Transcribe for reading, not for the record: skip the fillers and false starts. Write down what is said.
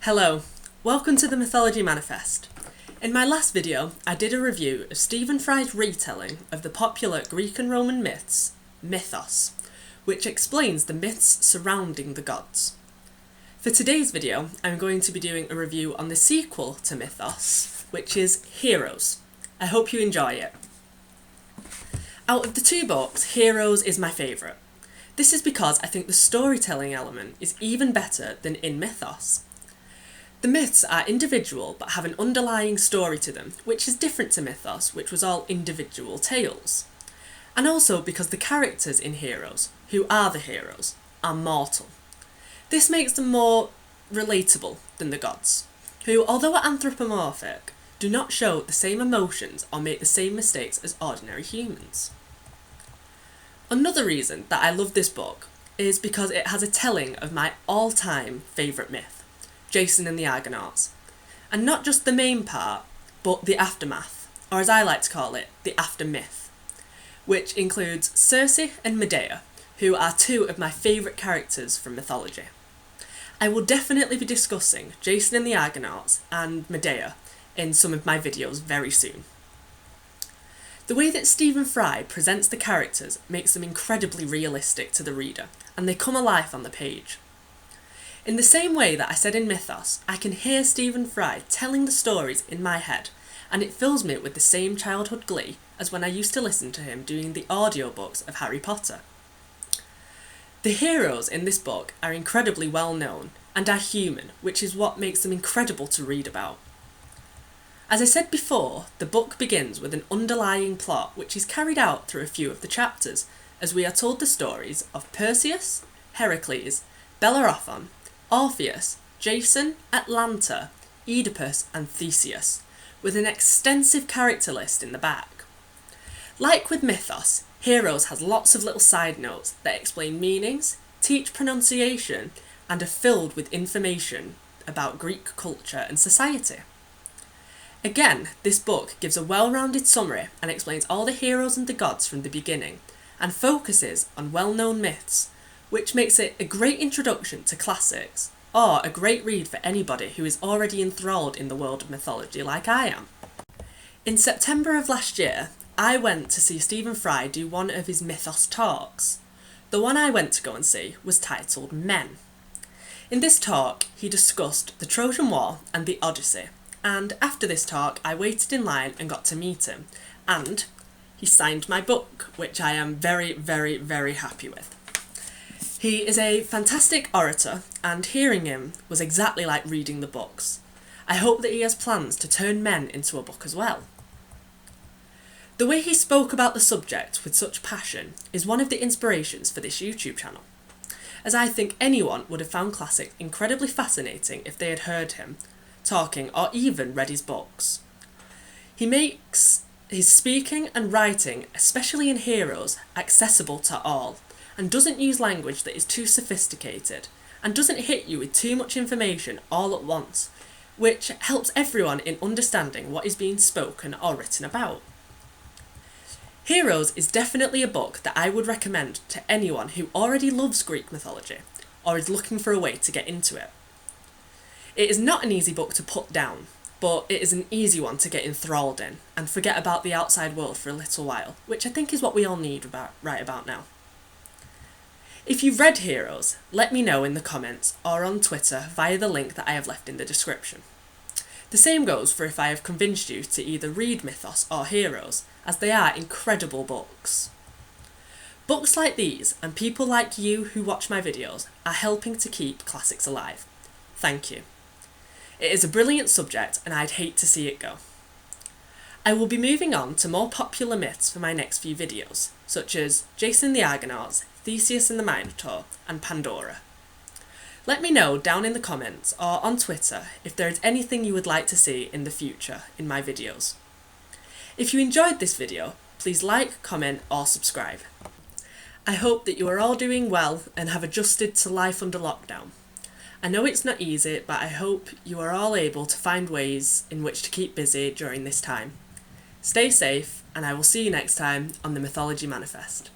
Hello, welcome to the Mythology Manifest. In my last video, I did a review of Stephen Fry's retelling of the popular Greek and Roman myths, Mythos, which explains the myths surrounding the gods. For today's video, I'm going to be doing a review on the sequel to Mythos, which is Heroes. I hope you enjoy it. Out of the two books, Heroes is my favourite. This is because I think the storytelling element is even better than in Mythos. The myths are individual but have an underlying story to them, which is different to Mythos, which was all individual tales. And also because the characters in Heroes, who are the heroes, are mortal. This makes them more relatable than the gods, who, although anthropomorphic, do not show the same emotions or make the same mistakes as ordinary humans. Another reason that I love this book is because it has a telling of my all-time favourite myth, Jason and the Argonauts. And not just the main part, but the aftermath, or as I like to call it, the aftermyth, which includes Circe and Medea, who are two of my favourite characters from mythology. I will definitely be discussing Jason and the Argonauts and Medea in some of my videos very soon. The way that Stephen Fry presents the characters makes them incredibly realistic to the reader, and they come alive on the page. In the same way that I said in Mythos, I can hear Stephen Fry telling the stories in my head, and it fills me with the same childhood glee as when I used to listen to him doing the audiobooks of Harry Potter. The heroes in this book are incredibly well known and are human, which is what makes them incredible to read about. As I said before, the book begins with an underlying plot which is carried out through a few of the chapters, as we are told the stories of Perseus, Heracles, Bellerophon, Orpheus, Jason, Atalanta, Oedipus and Theseus, with an extensive character list in the back. Like with Mythos, Heroes has lots of little side notes that explain meanings, teach pronunciation, and are filled with information about Greek culture and society. Again, this book gives a well-rounded summary and explains all the heroes and the gods from the beginning, and focuses on well-known myths, which makes it a great introduction to classics, or a great read for anybody who is already enthralled in the world of mythology like I am. In September of last year, I went to see Stephen Fry do one of his Mythos talks. The one I went to go and see was titled Men. In this talk, he discussed the Trojan War and the Odyssey, and after this talk I waited in line and got to meet him, and he signed my book, which I am very, very, very happy with. He is a fantastic orator, and hearing him was exactly like reading the books. I hope that he has plans to turn Men into a book as well. The way he spoke about the subject with such passion is one of the inspirations for this YouTube channel, as I think anyone would have found classics incredibly fascinating if they had heard him talking or even read his books. He makes his speaking and writing, especially in Heroes, accessible to all, and doesn't use language that is too sophisticated, and doesn't hit you with too much information all at once, which helps everyone in understanding what is being spoken or written about. Heroes is definitely a book that I would recommend to anyone who already loves Greek mythology, or is looking for a way to get into it. It is not an easy book to put down, but it is an easy one to get enthralled in, and forget about the outside world for a little while, which I think is what we all need right about now. If you've read Heroes, let me know in the comments or on Twitter via the link that I have left in the description. The same goes for if I have convinced you to either read Mythos or Heroes, as they are incredible books. Books like these, and people like you who watch my videos, are helping to keep classics alive. Thank you. It is a brilliant subject and I'd hate to see it go. I will be moving on to more popular myths for my next few videos, such as Jason the Argonauts, Theseus and the Minotaur, and Pandora. Let me know down in the comments or on Twitter if there is anything you would like to see in the future in my videos. If you enjoyed this video, please like, comment or subscribe. I hope that you are all doing well and have adjusted to life under lockdown. I know it's not easy, but I hope you are all able to find ways in which to keep busy during this time. Stay safe, and I will see you next time on the Mythology Manifest.